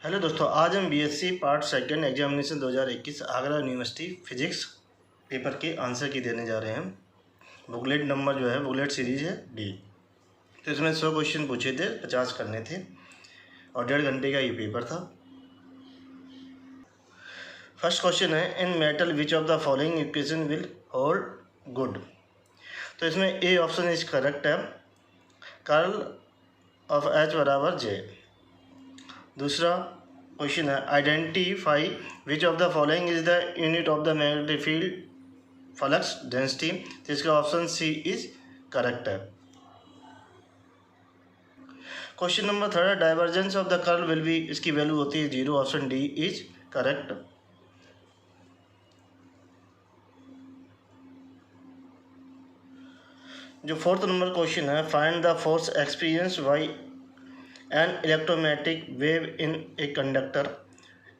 Hello दोस्तों, आज हम BSc part second examination 2021 Agra university physics paper के आंसर की देने जा रहे हैं। बुकलेट नंबर जो है, बुकलेट सीरीज है डी। तो इसमें 100 क्वेश्चन पूछे थे, 50 करने थे और 1.5 घंटे का ये पेपर था। फर्स्ट क्वेश्चन है, इन metal which of the following equation will hold good. तो इसमें ए ऑप्शन इज करेक्ट है, कर्ल ऑफ एच बराबर जे। दूसरा क्वेश्चन है, identify which of the following is the unit of the magnetic field flux density. तो इसका option C is correct है। Question number third, divergence of the curl will be, इसकी value होती है 0। Option D is correct. जो fourth number question है, find the force experience by an electromagnetic wave in a conductor.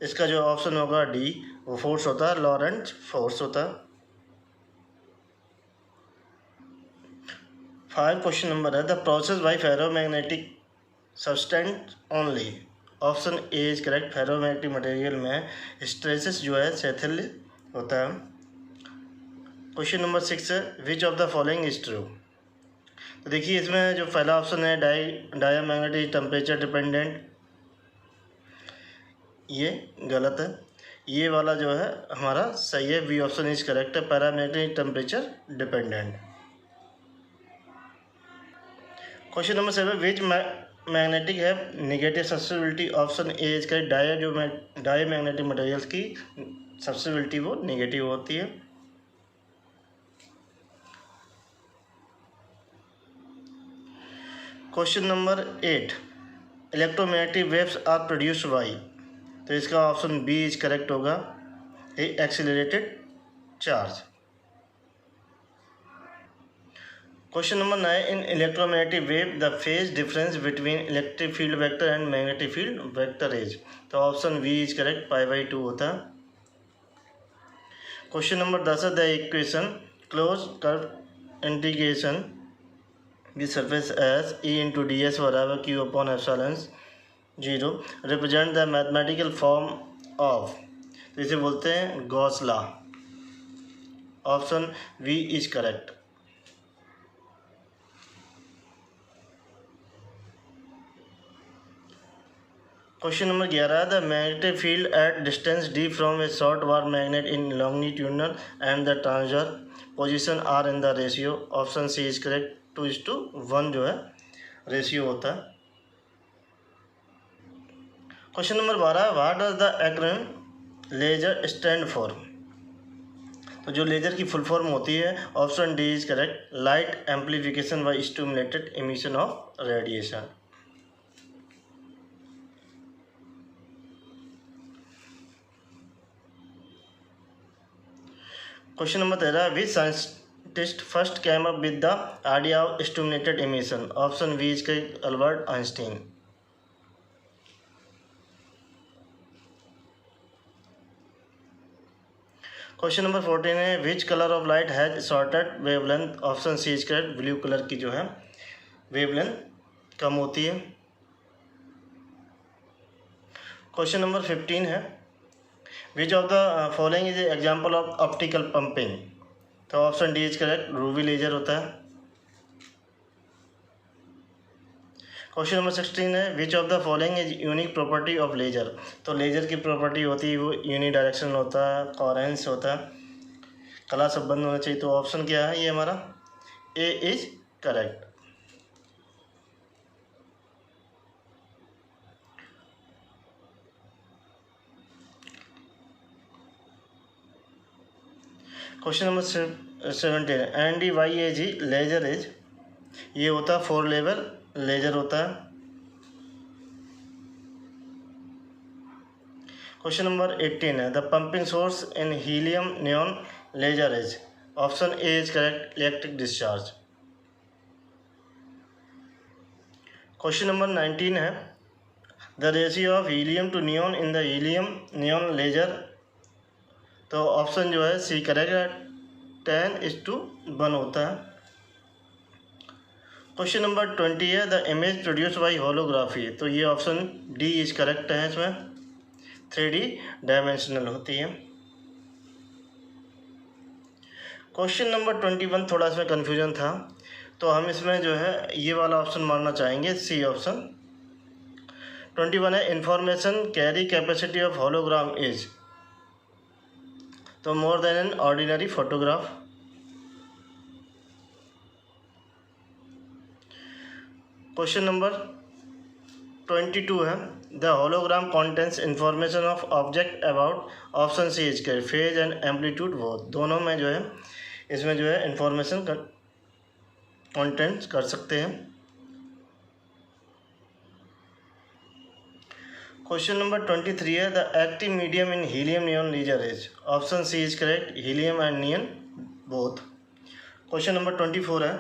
इसका जो option होगा D, वो फोर्स होता है, लॉरेंट्ज फोर्स होता है। 5 क्वेश्चन नंबर है, the process by ferromagnetic substance only. Option A is correct. Ferromagnetic material में हिस्टेरेसिस जो है शैथिल्य होता है। क्वेश्चन नंबर 6 है, which of the following is true. तो देखिए, इसमें जो पहला ऑप्शन है डायमैग्नेटिक टेम्परेचर डिपेंडेंट, ये गलत है। ये वाला जो है हमारा सही है, बी ऑप्शन इज करेक्ट है, paramagnetic temperature dependent. Question number 7, which magnetic है negative susceptibility. Option A is correct. Diamagnetic materials की सब्सिबिलिटी वो निगेटिव होती है। Question number 8, electromagnetic waves are produced by. तो इसका ऑप्शन बी इज करेक्ट होगा, a accelerated charge. Question number 9, in electromagnetic wave the phase difference between electric field vector and magnetic field vector is. तो option B is correct, π/2 होता है। Question number 10 है, the equation close curve integration the surface as E into ds बराबर q upon epsilon 0 represent the mathematical form of। तो इसे बोलते हैं Gauss law. Option B is correct. Question number 11, the magnetic field at distance d from a short bar magnet in longitudinal and the transverse position are in the ratio. Option C is correct, 2:1 जो है ratio होता है। Question number 12, what does the acronym laser stand for. तो जो laser की full form होती है, option D is correct, light amplification by stimulated emission of radiation. Question number 13, which scientist first came up with the idea of stimulated emission. Option B is correct, Albert Einstein. Question number 14 है, which colour of light has shorted wavelength. Option C is correct, blue colour की जो है wavelength कम होती है। Question number 15 है, which of the following is example of optical pumping. तो option D is correct, ruby laser होता है। Question number 16 है, which of the following is unique property of laser. तो लेजर की प्रॉपर्टी होती है वो यूनिडायरेक्शनल होता है, कोहेरेंस होता है, कला संबंध होना चाहिए। तो ऑप्शन क्या है ये हमारा, A is correct. Question number 17, NDYAG laser is, ये होता है 4 लेवल लेजर होता है। क्वेश्चन नंबर 18 है, the pumping source in helium neon laser is. Option A is correct, electric discharge. Question number 19 है, the ratio of helium to neon in the helium neon laser. तो option जो है C correct है, 10:1 होता है। Question number 20 है, the image produce by holography. तो ये ऑप्शन डी इज करेक्ट है इसमें। 3D डायमेंशनल होती है। क्वेश्चन नंबर 21 थोड़ा इसमें कन्फ्यूजन था, तो हम इसमें जो है ये वाला ऑप्शन मारना चाहेंगे, सी ऑप्शन। 21 है information carry capacity of hologram is, तो more than an ordinary photograph. Question number 22 है the hologram contents information of object about, option C is के फेज एंड एम्पलीट्यूड बोथ, दोनों में जो है इसमें जो है इंफॉर्मेशन कंटेंट्स कर सकते हैं। क्वेश्चन नंबर 23 है the active medium in helium neon laser is, option C is correct helium and neon both. Question number 24 है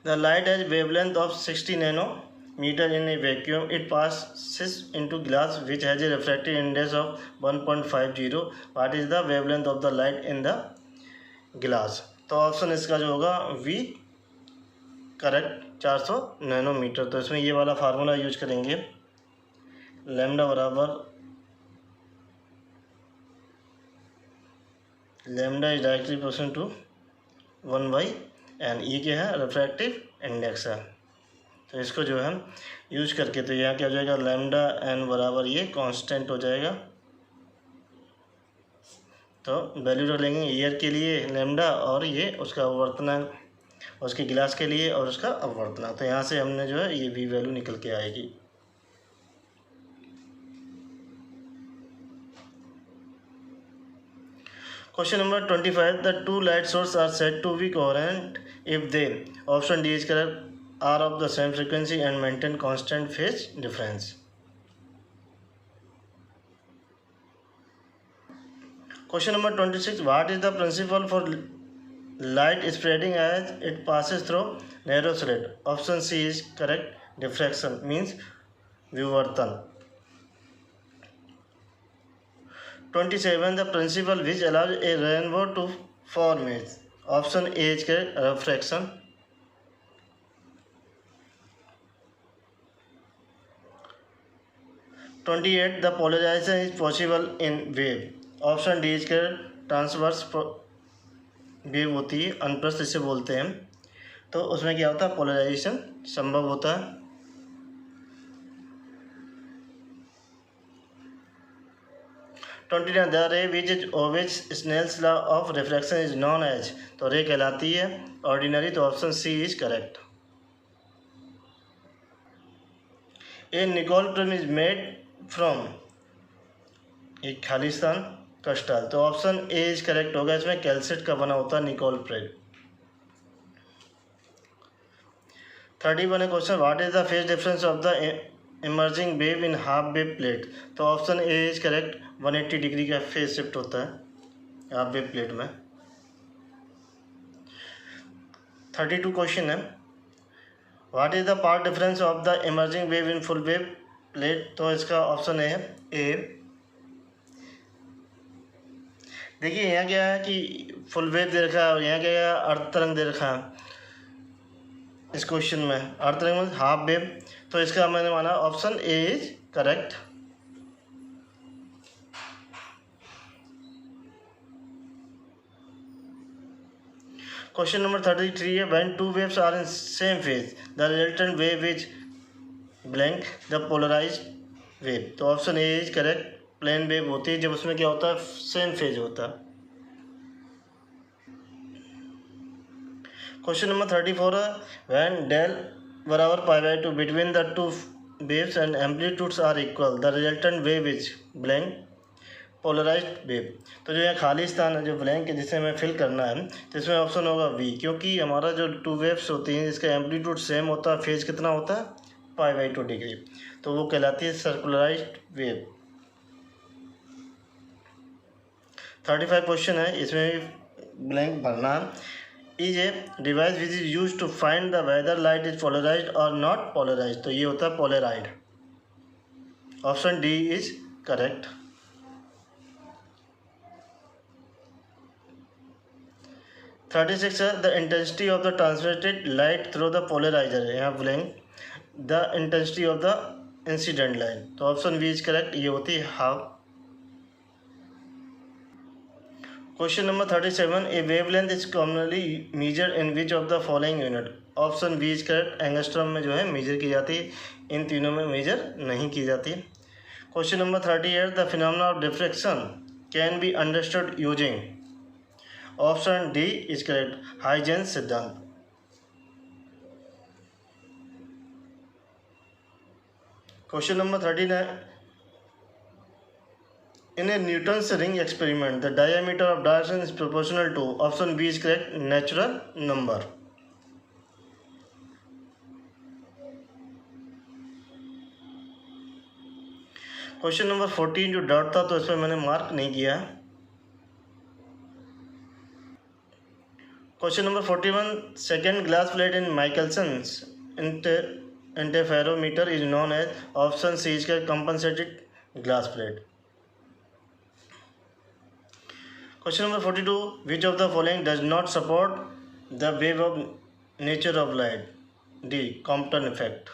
the light has wavelength of 60 nanometre in a vacuum, it passes into glass which has a refractive index of 1.50, what is the wavelength of the light in the glass, तो option इसका जो होगा we correct 400 nanometre. तो इसमें ये वाला formula use करेंगे, lambda बराबर lambda is directly proportional to 1/n, ये क्या है रिफ्रैक्टिव इंडेक्स है। तो इसको जो है यूज करके तो यहाँ क्या हो जाएगा लैम्डा n बराबर ये कांस्टेंट हो जाएगा, तो वैल्यू रख लेंगे ईयर के लिए लैम्डा और ये उसका अपवर्तनांक उसके गिलास के लिए और उसका अपवर्तनांक, तो यहाँ से हमने जो है ये भी वैल्यू निकल के आएगी। Question number 25 the two light source are said to be coherent if they, option D is correct are of the same frequency and maintain constant phase difference. Question number 26 what is the principle for light spreading as it passes through narrow slit, option C is correct diffraction means विवर्तन। 27 the principle which allows a rainbow to form is, option A is correct refraction। 28 the polarization is possible in wave, option D is transverse wave होती है अनुप्रस्थ इसे बोलते हैं, तो उसमें क्या होता है पोलराइजेशन संभव होता है। The ray which is obeys Snell's law of refraction is known as, तो रे कहलाती है ऑर्डिनरी, तो option C is correct. A Nicol prism is made from, एक खालिस्तान क्रिस्टल, तो ऑप्शन ए इज करेक्ट होगा, इसमें कैल्साइट का बना होता है निकोल प्रिज्म। 31 है question what is the phase difference of the emerging wave in half wave plate, तो option A is correct 180 degree का फेज शिफ्ट होता है हाफ वेव प्लेट में। 32 क्वेश्चन है what is the part difference of the emerging wave in full wave plate, तो इसका option है ए। देखिए यहाँ क्या है कि फुल वेव दे रखा है और यहाँ क्या है अर्ध तरंग दे रखा है, इस क्वेश्चन में अर्ध तरंग में हाफ वेव, तो इसका मैंने माना option A is correct. Question number 33 है when two waves are in same phase the resultant wave is blank the polarised wave, तो option A is correct plane wave होती है जब उसमें क्या होता है सेम फेज होता है। क्वेश्चन नंबर 34 है व्हेन डेल बराबर π/2 between the two waves and amplitudes are equal the resultant wave is blank polarised wave, तो जो यहाँ खाली स्थान है जो ब्लैंक है जिसे हमें फिल करना है, तो इसमें ऑप्शन होगा वी, क्योंकि हमारा जो टू वेव्स होती हैं जिसका एम्पलीट्यूड सेम होता है फेज कितना होता है π/2 डिग्री, तो वो कहलाती है सर्कुलराइज्ड वेव। 35 क्वेश्चन है, इसमें ब्लैंक भरना is a device which is use to find the whether light is polarised और नॉट पोलराइज्ड, तो ये होता है polaroid, option D is correct. Thirty six है the intensity of the transmitted light through the polariser, यहाँ blank the intensity of the incident line, तो option B is correct, ये होती है half. Question number 37, a wavelength is commonly measured in which of the following unit. Option B is correct, angstrom में जो है major की जाती है, इन तीनों में मेजर नहीं की जाती। Question number 38, the phenomena of diffraction can be understood using. Option D is correct, Huygens सिद्धांत। Question number 39, in a Newton's ring experiment, the diameter of direction is proportional to, option B is correct, natural number। Question number 14 जो dot था तो इसमें मैंने mark नहीं किया। Question number 41, second glass plate in Michelson's interferometer is known as, option C is correct, compensated glass plate. Question number 42, which of the following does not support the wave of nature of light? D, Compton effect।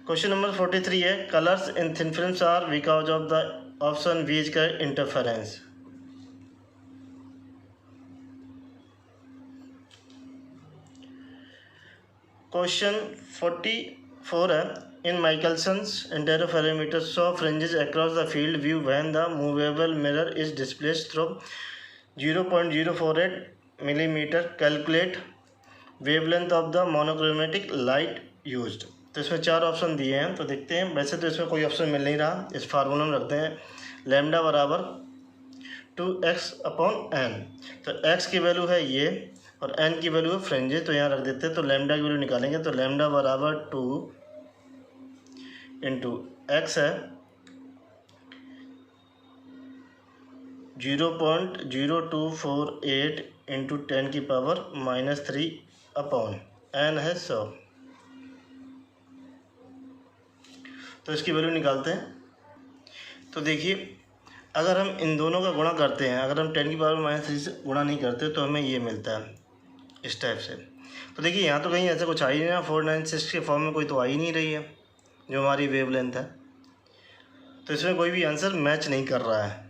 Question number 43 है, colors in thin films are because of the, option B is correct, interference। Question 44 है, in Michelson's interferometer saw fringes across the field view when the movable mirror is displaced through 0.048 millimeter। Calculate wavelength of the monochromatic light used। तो इसमें 4 option दिए हैं, तो देखते हैं। वैसे तो इसमें कोई ऑप्शन मिल नहीं रहा, इस फार्मूला में रखते हैं लैम्डा बराबर 2x/n। तो x की वैल्यू है ये और n की वैल्यू है फ्रिंजेस, तो यहाँ रख देते हैं। तो लैम्डा की वैल्यू निकालेंगे तो लैम्डा बराबर 2 इंटू एक्स है 0.0248 इंटू 10 की पावर -3 अपॉन n है 100। तो इसकी वैल्यू निकालते हैं। तो देखिए, अगर हम इन दोनों का गुणा करते हैं, अगर हम 10 की पावर -3 से गुणा नहीं करते तो हमें ये मिलता है इस टाइप से। तो देखिए यहाँ तो कहीं ऐसा कुछ आ ही नहीं रहा, 496 के फॉर्म में कोई तो आ ही नहीं रही है जो हमारी वेवलेंथ है, तो इसमें कोई भी आंसर मैच नहीं कर रहा है।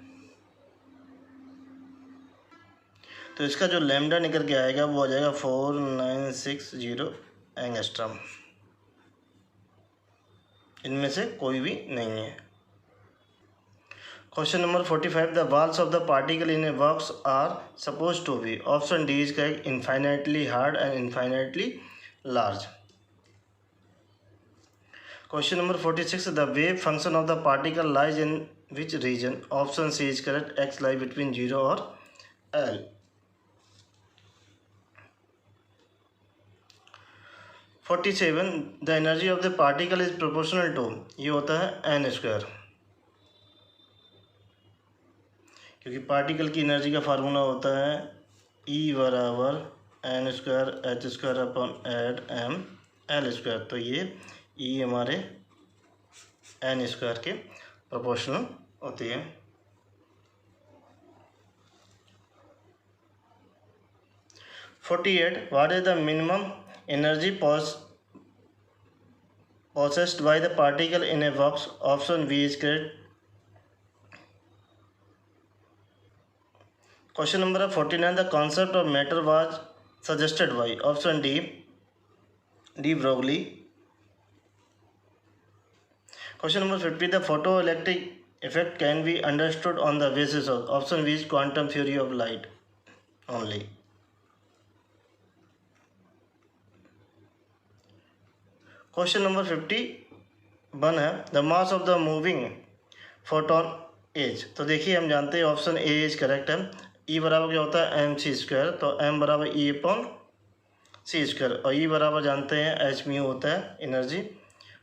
तो इसका जो लैम्डा निकल के आएगा वो आ जाएगा 4960 एंगस्ट्रॉम। इनमें से कोई भी नहीं है। Question number 45, the walls of the particle in a box are suppose to be, option D is correct, infinitely hard and infinitely large. Question number 46, the wave function of the particle lies in which region, option C is correct, X lie between 0 और L. Forty seven, the energy of the particle is proportional to, ये होता है n square, क्योंकि particle की energy का formula होता है E बराबर n square h square upon eight m l square. तो ये E हमारे n स्क्वायर के प्रोपोर्शनल होती है। Forty eight, what is the minimum energy possessed by the particle in a box, option B is correct। Question number 49, the concept of matter was suggested by, option D Broglie. Question number 50, the photo electric effect can be understood on the basis of, option B is quantum theory of light only. Question number 51 है, the mass of the moving photon as. तो देखिए हम जानते हैं option A is correct है। ई बराबर क्या होता है mc स्क्वायर, तो m बराबर ई अपॉन सी स्क्वायर, और ई बराबर जानते हैं एच म्यू होता है एनर्जी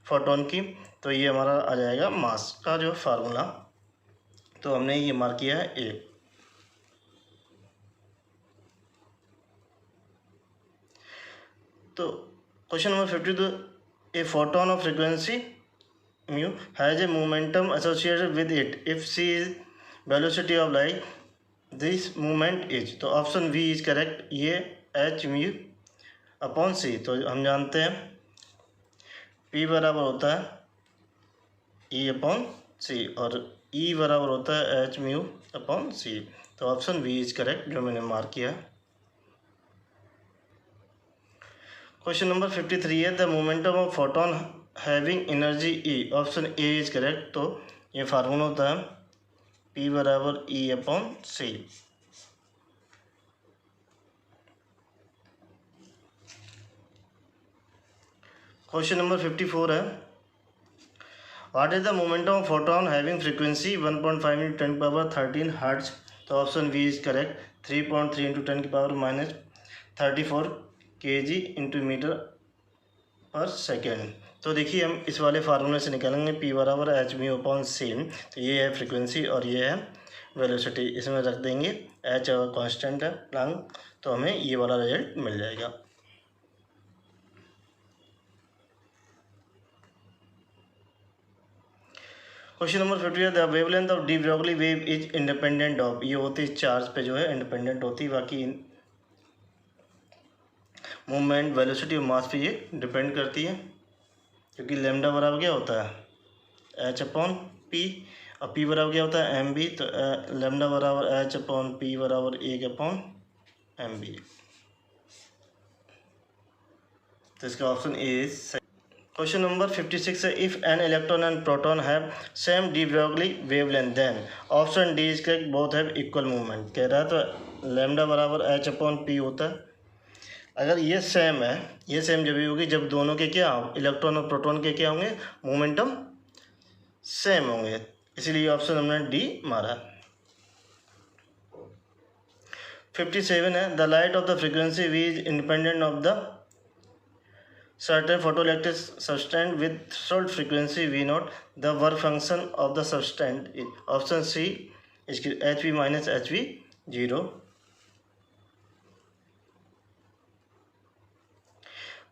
फोटोन की। तो ये हमारा आ जाएगा मास का जो फार्मूला, तो हमने ये मार्क किया है ए। तो question number 52, a photon of frequency mu has a momentum associated with it if c is velocity of light, this movement is. तो ऑप्शन बी इज करेक्ट, ये एच म्यू अपॉन सी। तो हम जानते हैं P बराबर होता है E upon सी और E बराबर होता है H म्यू अपॉन सी। तो ऑप्शन बी इज करेक्ट, जो मैंने मार्क किया है। क्वेश्चन नंबर 53 है, the momentum of photon having energy E, option A is correct. तो ये फार्मूला होता है P बराबर E upon C. Question number 54 है, what is the momentum of photon having frequency 1.5 × 10⁻13 hertz. तो option B is correct, 3.3 × 10⁻34 kg × metre per second. तो देखिए हम इस वाले फार्मूले से निकालेंगे P बराबर H म्यू अपॉन सी। तो ये है फ्रीक्वेंसी और ये है वेलोसिटी, इसमें रख देंगे H कांस्टेंट है प्लांक, तो हमें ये वाला रिजल्ट मिल जाएगा। क्वेश्चन नंबर 50 है, the wavelength of de Broglie wave is independent of, ये होती चार्ज पे जो है इंडिपेंडेंट होती, बाकी मूवमेंट वेलोसिटी और मास पे ये डिपेंड करती है, क्योंकि लैम्डा बराबर क्या होता है H अपॉन P और P बराबर क्या होता है mb। तो लैम्डा बराबर H अपॉन P बराबर 1 अपॉन mb। तो इसका ऑप्शन ए इज सही। क्वेश्चन नंबर 56 है, if an electron and proton have same D Broglie wavelength than option D is correct, both have equal movement कह रहा है। तो लैम्डा बराबर H अपॉन P होता है। अगर ये सेम है, ये सेम जब भी होगी जब दोनों के क्या इलेक्ट्रॉन और प्रोटॉन के क्या होंगे मोमेंटम सेम होंगे, इसीलिए ऑप्शन हमने डी मारा। 57 है, the light of the frequency v is independent of the certain photoelectric substance with threshold frequency V0, the work function of the substance is option C is Hv minus Hv0।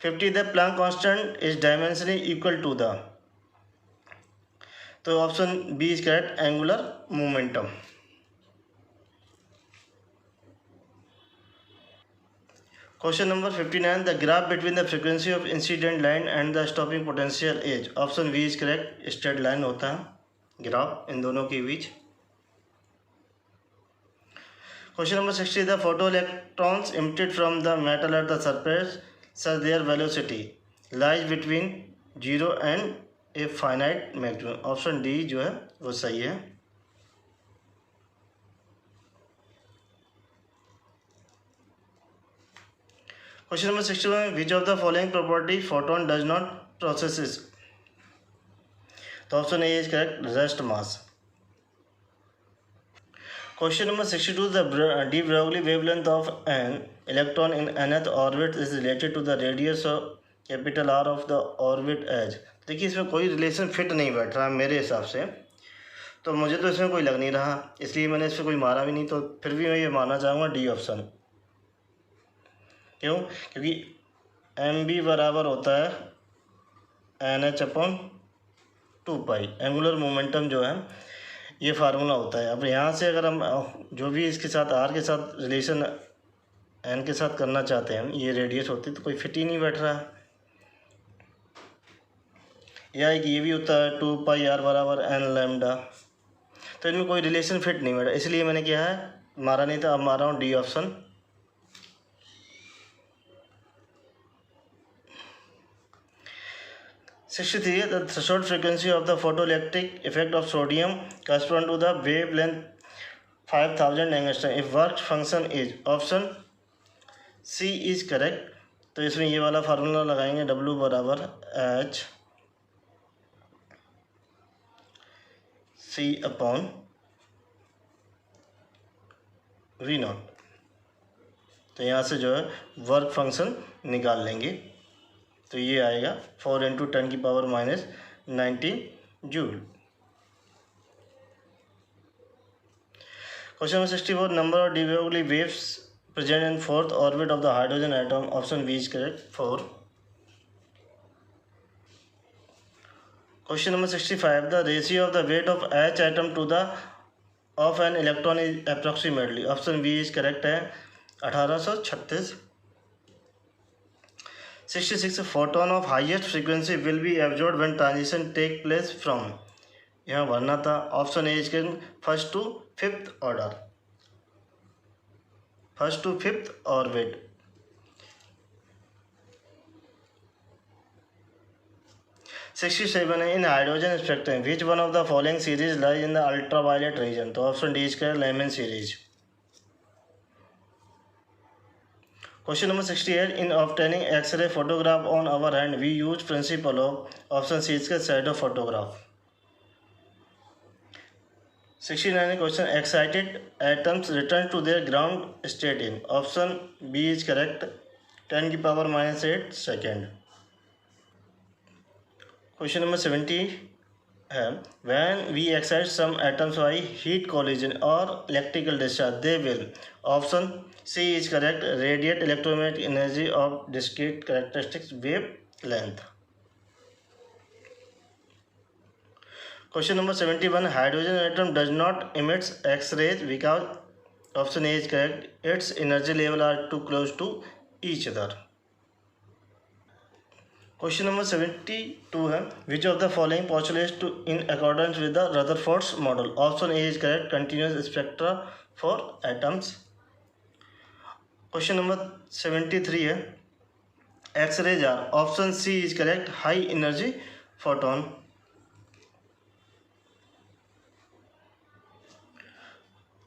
50 the Planck constant is dimensionally equal to the, तो option B is correct, angular momentum. Question number 59, the graph between the frequency of incident line and the stopping potential as, option B is correct, straight line होता है graph इन दोनों के बीच। Question number 60, the photo electrons emitted from the metal at the surface such their velocity lies between 0 and a finite maximum, option D जो है वो सही है। Question number 61, which of the following property photon does not processes, तो option A is correct, rest mass. Question number 62, the de Broglie wavelength of an electron in nth orbit is related to the radius of capital R of the orbit as. देखिए इसमें कोई relation fit नहीं बैठ रहा मेरे हिसाब से, तो मुझे तो इसमें कोई लग नहीं रहा, इसलिए मैंने इस पर कोई मारा भी नहीं। तो फिर भी मैं ये मानना चाहूँगा डी ऑप्शन। क्यों? क्योंकि एम बी बराबर होता है NH अपॉन 2π, एंगुलर मोमेंटम जो है ये फार्मूला होता है। अब यहाँ से अगर हम जो भी इसके साथ R के साथ रिलेशन N के साथ करना चाहते हैं, ये रेडियस होती तो कोई फिट ही नहीं बैठ रहा है। या एक ये भी होता है 2πr बराबर n लैम्डा, तो इनमें कोई रिलेशन फिट नहीं बैठा, इसलिए मैंने क्या है मारा नहीं था, अब मारा हूँ D option. The threshold frequency of the photoelectric effect of sodium correspond to the wavelength 5000 angstrom if work function is, option C is correct. तो इसमें ये वाला फार्मूला लगाएंगे, W बराबर H C अपॉन V0। तो यहाँ से जो है वर्क फंक्शन निकाल लेंगे, तो ये आएगा 4 × 10⁻⁻19 joule. Question number 64, number of de Broglie waves present in fourth orbit of the hydrogen atom, option B is correct, 4। Question number 65, the ratio of the weight of H atom to the of an electron is approximately, option B is correct है 1836। 66 photon of highest frequency will be absorb when transition take place from, यहाँ भरना था option A is first to fifth order, first to fifth orbit. 67 है in hydrogen spectrum which one of the following series lies in the ultraviolet region, तो option D इसका Lyman series. Question number 68 in obtaining X-ray photograph on our hand we use principle of, option C इसका shadow photograph. 69 question excited atoms return to their ground state in, option B is correct 10⁻⁸ second. Question number 70 है when we excite some atoms by heat collision और electrical discharge they will, option C is correct radiate electromagnetic energy of discrete characteristics wave question number 71 hydrogen atom does not emits X-rays because, option A is correct its energy level are too close to each other. Question number 72 है which of the following postulates to in accordance with the Rutherford's model, option A is correct continuous spectra for atoms. Question number 73 है X-rays are, option C is correct high energy photon.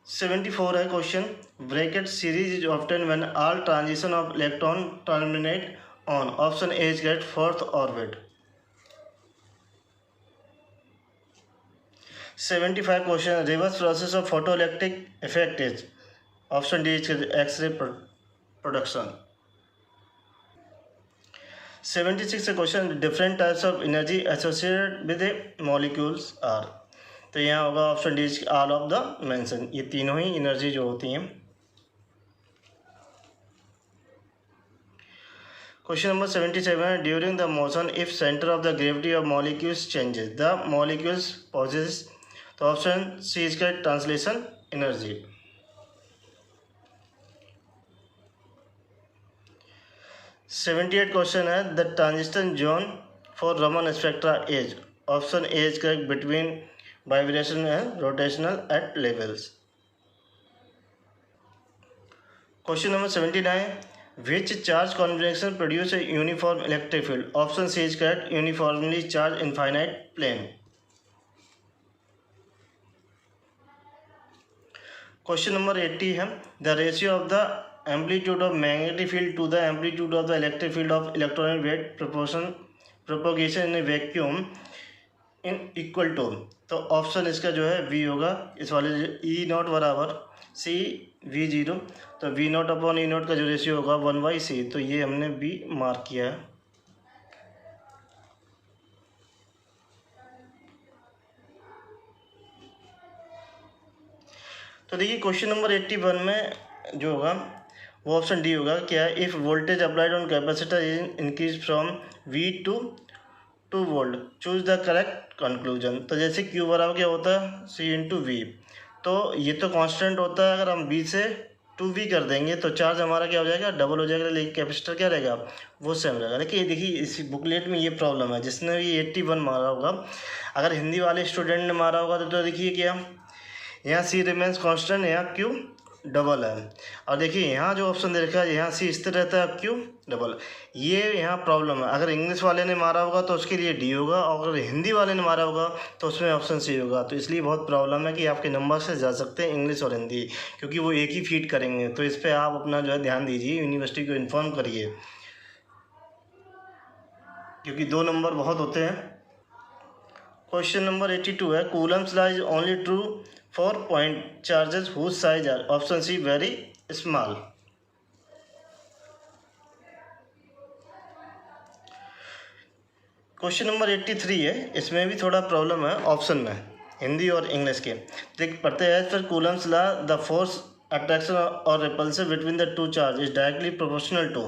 (74) है question Brackett series is obtain when all transition of electron terminate on, option A is correct fourth orbit. 75 question reverse process of photoelectric effect is, option D is X-ray production. 76 question different types of energy associated with a molecules are, तो यहाँ होगा option D all of the mention, ये तीनों ही energy जो होती हैं। Question number 77 during the motion if centre of the gravity of molecules changes the molecules possess, तो ऑप्शन सी इसका ट्रांसलेशन एनर्जी। 78 क्वेश्चन है the transition zone for Raman spectra as, option A is correct between vibration and rotational at levels. Question number 79 which charge combination produce a uniform electric field, option C is correct uniformly charged infinite plane। Question number 80 है the ratio of the amplitude of magnetic field to the amplitude of the electric field of electronic wave propagation in a vacuum in equal to, तो option इसका जो है we होगा इस वाले E0 बराबर सी V0, तो V0 अपॉन E0 का जो रेशियो होगा 1/c, तो ये हमने बी मार्क किया है। तो देखिए क्वेश्चन नंबर 81 में जो होगा वो ऑप्शन डी होगा क्या, if voltage applied on capacitor is increase from V to 2 volt choose the correct conclusion, तो जैसे Q बराबर क्या होता है C इंटू वी, तो ये तो कांस्टेंट होता है, अगर हम B से 2V कर देंगे तो चार्ज हमारा क्या हो जाएगा डबल हो जाएगा, लेकिन कैपेसिटर क्या रहेगा वो सेम रहेगा। लेकिन देखिए इस बुकलेट में ये प्रॉब्लम है, जिसने भी 81 मारा होगा, अगर हिंदी वाले स्टूडेंट ने मारा होगा तो देखिए क्या यहाँ C रिमेंस कांस्टेंट, यहाँ Q डबल है, और देखिए यहाँ जो ऑप्शन दे रखा है यहाँ C स्थिर रहता है, Q डबल, ये यहाँ प्रॉब्लम है। अगर इंग्लिश वाले ने मारा होगा तो उसके लिए डी होगा, और अगर हिंदी वाले ने मारा होगा तो उसमें ऑप्शन सी होगा। तो इसलिए बहुत प्रॉब्लम है कि आपके नंबर से जा सकते हैं इंग्लिश और हिंदी, क्योंकि वो एक ही फीड करेंगे। तो इस पर आप अपना जो है ध्यान दीजिए, यूनिवर्सिटी को इन्फॉर्म करिए, क्योंकि 2 नंबर बहुत होते हैं। क्वेश्चन नंबर 82 है Coulomb's law is only true for point charges whose size are, option C very small. Question number 83 है, इसमें भी थोड़ा प्रॉब्लम है ऑप्शन में, हिंदी और इंग्लिश के। देख पढ़ते हैं फिर Coulomb's law the force attraction और repulsive between the two charge is directly proportional to,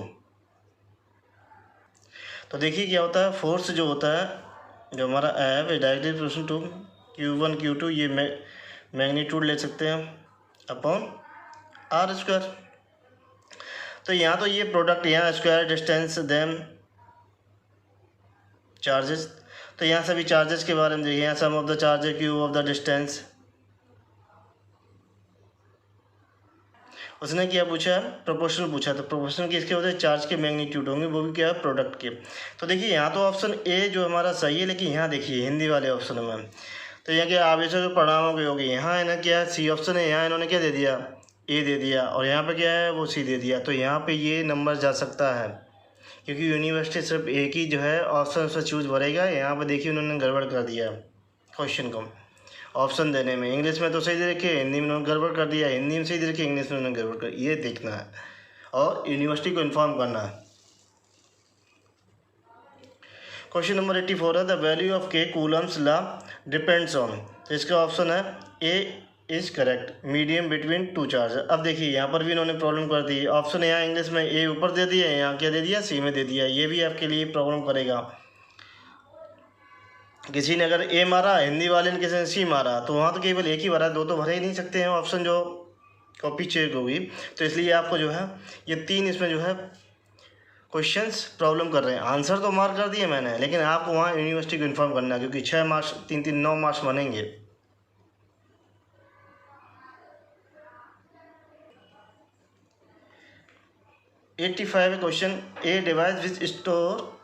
तो देखिए क्या होता है फोर्स जो होता है जो हमारा है directly proportional to Q1 Q2, ये मैग्नीट्यूड ले सकते हैं अपॉन R स्क्वायर। तो यहाँ तो ये प्रोडक्ट यहाँ स्क्वायर डिस्टेंस देम चार्जेस। तो यहाँ सभी चार्जेस के बारे में देखिए, यहाँ sum of the charge cube of the distance. उसने क्या पूछा है, प्रोपोर्शनल पूछा। तो प्रोपोर्शनल किसके होते हैं, चार्ज के मैग्नीट्यूड होंगे, वो भी क्या है, प्रोडक्ट के। तो देखिए यहाँ तो ऑप्शन ए जो हमारा सही है, लेकिन यहाँ देखिए हिंदी वाले ऑप्शन में तो यहाँ क्या आवेशों के परिणामों के होगी, यहाँ है ना क्या सी ऑप्शन है, यहाँ इन्होंने क्या दे दिया, ए दे दिया, और यहाँ पे क्या है वो सी दे दिया। तो यहाँ पे ये नंबर जा सकता है, क्योंकि यूनिवर्सिटी सिर्फ एक ही जो है ऑप्शन से चूज भरेगा। यहाँ पे देखिए उन्होंने गड़बड़ कर दिया क्वेश्चन को ऑप्शन देने में। इंग्लिश में तो सही दे रखे, हिंदी में उन्होंने गड़बड़ कर दिया, हिंदी में सही दे रखे, इंग्लिश में उन्होंने गड़बड़ कर, ये देखना है और यूनिवर्सिटी को इन्फॉर्म करना है। क्वेश्चन नंबर 84 है, the value of K Coulomb's law depends on. तो इसका ऑप्शन है A is correct, medium between two charge. अब देखिए यहाँ पर भी इन्होंने प्रॉब्लम कर दी। ऑप्शन यहाँ इंग्लिश में ए ऊपर दे दिया, यहाँ क्या दे दिया, सी में दे दिया। ये भी आपके लिए प्रॉब्लम करेगा। किसी ने अगर ए मारा, हिंदी वाले ने किसी ने सी मारा, तो वहाँ तो केवल एक ही भरा, दो तो भरे ही नहीं सकते हैं ऑप्शन जो कॉपी चेक होगी। तो इसलिए आपको जो है ये तीन इसमें जो है क्वेश्चंस प्रॉब्लम कर रहे हैं। आंसर तो मार्क कर दिए मैंने, लेकिन आपको वहाँ यूनिवर्सिटी को इन्फॉर्म करना है, क्योंकि 6 मार्क्स 3 9 मार्क्स बनेंगे। Eighty 85 question, a device which store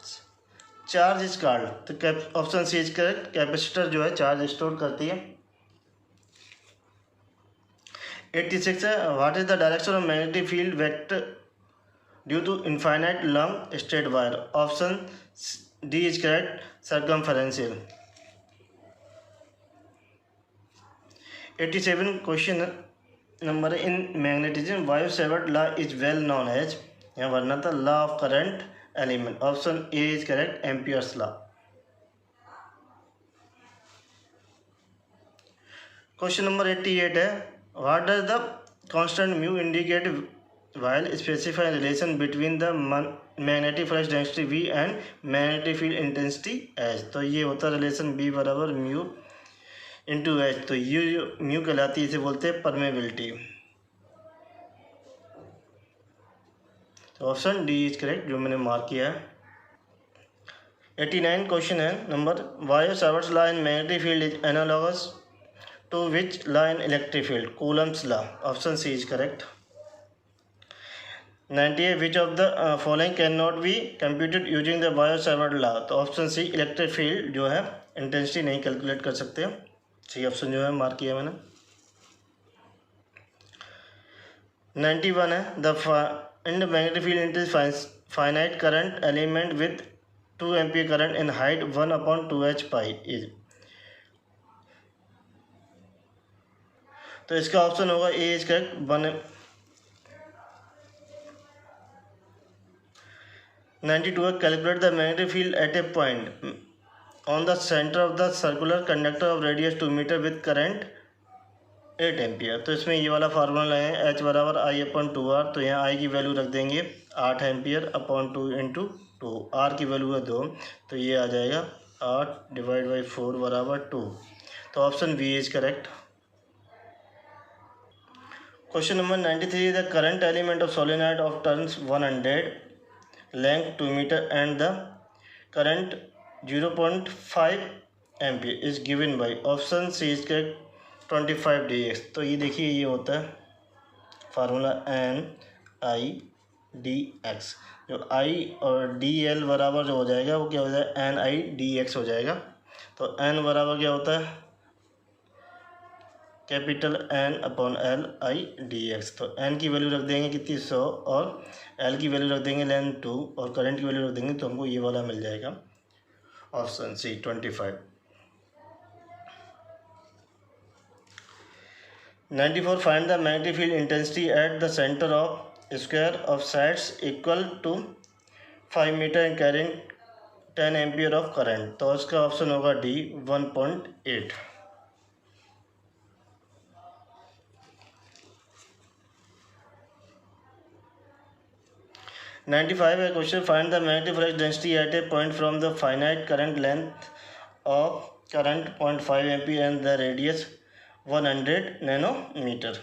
charge is called. तो option C is correct, capacitor जो है चार्ज स्टोर करती है। 86 है, what is the direction of magnetic field vector due to infinite long straight wire. Option D is correct, circumferential. 87 question number, in magnetism वायु Savart law is well known as. यहाँ वरना था law of current element. Option A is correct, Ampere's law. Question number 88 है, what does the constant mu indicate while specify relation between the magnetic flux density V and magnetic field intensity H। तो ये होता है relation B बराबर mu into H। तो ये जो mu कहलाती है, इसे बोलते हैं परमेबिलिटी। तो ऑप्शन डी इज करेक्ट, जो मैंने मार्क किया है। 89 क्वेश्चन है नंबर, वायो Savart's law in magnetic field is analogous to which law in electric field, Coulomb's law. Option C is correct. 98 which of the following can not be computed using the Biot Savart law. तो option C electric field जो है intensity नहीं calculate कर सकते। C option जो है mark किया मैंने। 91 है, the in magnetic field intense finite current element with 2 ampere current in height 1/2h pi is. तो इसका ऑप्शन होगा ए इज करेक्ट, 1। 92 है, calculate the magnetic field at a point on the centre of the circular conductor of radius 2 metre with current 8 ampere. तो इसमें ये वाला formula लगाएं, H बराबर I/2R। तो यहाँ I की वैल्यू रख देंगे 8 एम्पियर अपॉन 2 इंटू 2, R की वैल्यू है 2, तो ये आ जाएगा 8/4 बराबर 2। तो option B is correct. Question number 93, the current element of solenoid of turns 100, length 2 meter and the current 0.5 ampere is given by। Option C is correct, 25 dx। तो ये देखिए ये होता है फार्मूला NI/dx, जो I और DL बराबर जो हो जाएगा वो क्या हो जाएगा, NI/dx हो जाएगा। तो N बराबर क्या होता है, कैपिटल N/L/I/dx। तो N की वैल्यू रख देंगे कितनी, 100, और L की वैल्यू रख देंगे लेंथ 2, और करंट की वैल्यू रख देंगे, तो हमको ये वाला मिल जाएगा option C 25। 94, find the magnetic field intensity at the centre of square of sides equal to 5 metre and carrying 10 ampere of current. तो इसका ऑप्शन होगा डी, 1.8। 95 है question, find the magnetic flux density at a point from the finite current length of current 0.5 ampere and the radius 100 nanometre.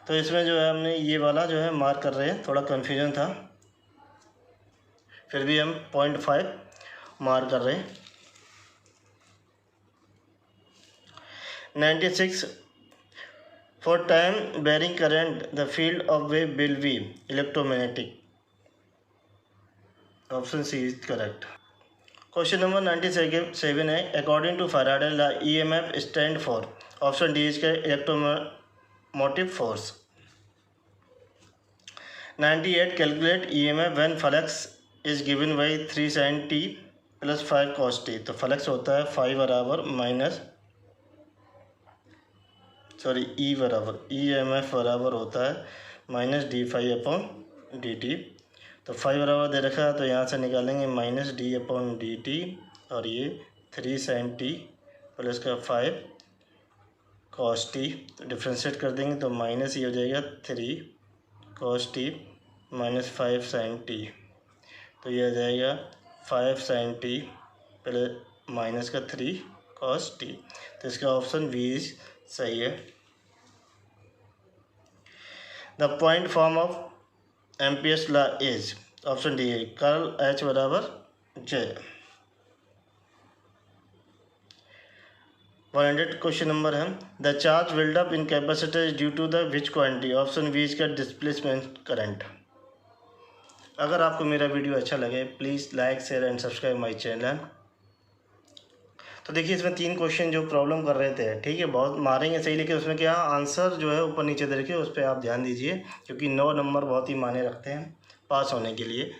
तो इसमें जो है हमने ये वाला जो है मार्क कर रहे हैं, थोड़ा कन्फ्यूजन था। फिर भी हम 0.5 मार्क कर रहे हैं। 96 for time varying current the field of wave will be electromagnetic. Option C is correct. Question number 97 है according to Faraday law EMF stand for. Option D इसका electromotive force. 98 calculate EMF when flux is given by 3 sin t plus 5 cos t। तो flux होता है 5 बराबर minus EMF बराबर होता है -d5/dt। तो 5 बराबर दे रखा है तो यहाँ से निकालेंगे -d/dt और ये 3 sin t प्लस का 5 cos t। तो डिफ्रेंशिएट कर देंगे तो माइनस ये हो जाएगा 3 cos t -5 sin t। तो ये आ जाएगा 5 sin t प्लस माइनस का 3 cos t। तो इसका ऑप्शन बी सही है। The point form of Ampere's law is. Option D है कर्ल H बराबर J। 100 क्वेश्चन नंबर है the charge build up in capacitor is due to the which quantity. Option B इसका displacement current. अगर आपको मेरा video अच्छा लगे please like share and subscribe my channel. तो देखिए इसमें 3 क्वेश्चन जो प्रॉब्लम कर रहे थे, ठीक है, बहुत मारेंगे सही, लेकिन उसमें क्या आंसर जो है ऊपर नीचे दे रखे उस पर आप ध्यान दीजिए, क्योंकि 9 नंबर बहुत ही मायने रखते हैं पास होने के लिए।